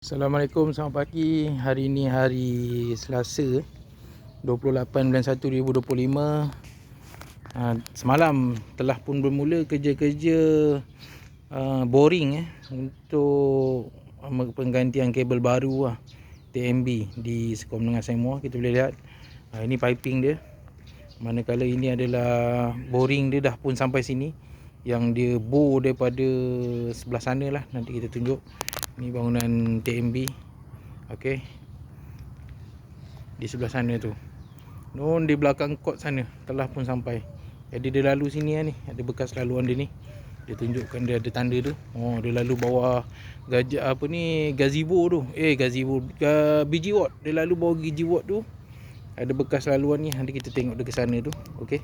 Assalamualaikum, selamat pagi. Hari ini hari Selasa 28 bulan 1 2025. Semalam telah pun bermula kerja-kerja boring untuk penggantian kabel baru TMB di Sekolah Menengah Samuar. Kita boleh lihat ini piping dia. Manakala ini adalah boring dia dah pun sampai sini, yang dia bore daripada sebelah sana lah. Nanti kita tunjuk. Ni bangunan TMB. Okey, di sebelah sana tu, non di belakang kot sana telah pun sampai. Jadi dia lalu sini ni, ada bekas laluan dia ni. Dia tunjukkan dia ada tanda tu. Oh, dia lalu bawah gazebo tu. Biji ward. Dia lalu bawah biji ward tu. Ada bekas laluan ni. Nanti kita tengok dia ke sana tu. Okey.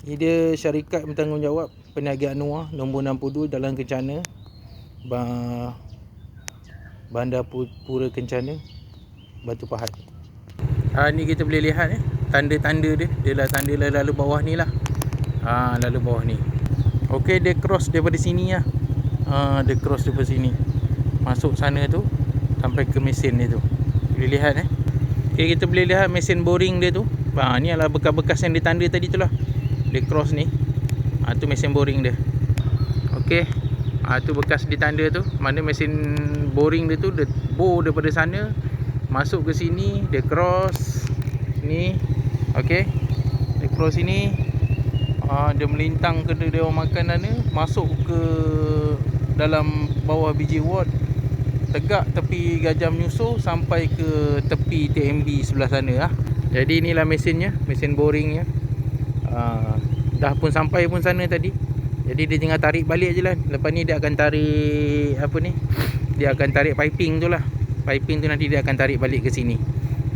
Ini dia syarikat bertanggungjawab Perniagaan Noah nombor 62 Jalan Kencana, Bandar Pura Kencana, Batu Pahat. Ni kita boleh lihat tanda-tanda dia. Dia lah tanda lalu bawah ni lah. Lalu bawah ni. Okey, dia cross daripada sini lah. Dia cross daripada sini masuk sana tu sampai ke mesin dia tu. Boleh lihat Okey, kita boleh lihat mesin boring dia tu. Ni adalah bekas-bekas yang dia tanda tadi tu lah. Dia cross ni. Tu mesin boring dia. Okey. Tu bekas ditanda tu. Mana mesin boring dia tu, dia bore daripada sana masuk ke sini, dia cross ni. Okey, dia cross sini. Dia melintang ke dia orang makan sana, masuk ke dalam bawah biji ward, tegak tepi Gajah Menyusuh sampai ke tepi TMB sebelah sana . Jadi inilah mesinnya, mesin boringnya. Dah pun sampai pun sana tadi. Jadi dia tinggal tarik balik je lah. Lepas ni dia akan tarik dia akan tarik piping tu lah. Piping tu nanti dia akan tarik balik ke sini.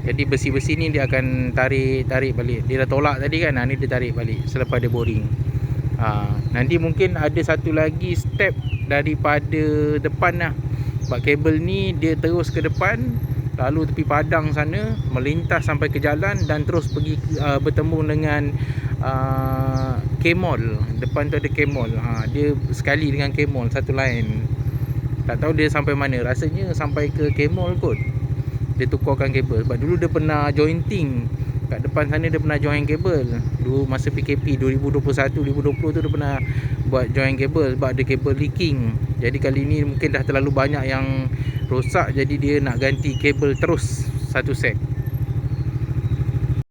Jadi besi-besi ni dia akan tarik balik. Dia dah tolak tadi kan. Ni dia tarik balik selepas dia boring. Nanti mungkin ada satu lagi step daripada depan lah. Sebab kabel ni dia terus ke depan, lalu tepi padang sana, melintas sampai ke jalan dan terus pergi bertemu dengan K-Mall. Depan tu ada K-Mall. Dia sekali dengan K-Mall, satu line. Tak tahu dia sampai mana. Rasanya sampai ke K-Mall kot. Dia tukarkan kabel. Sebab dulu dia pernah jointing kat depan sana, dia pernah join kabel. Dulu masa PKP 2021-2020 tu dia pernah buat join kabel sebab ada kabel leaking. Jadi kali ni mungkin dah terlalu banyak yang rosak, jadi dia nak ganti kabel terus satu set.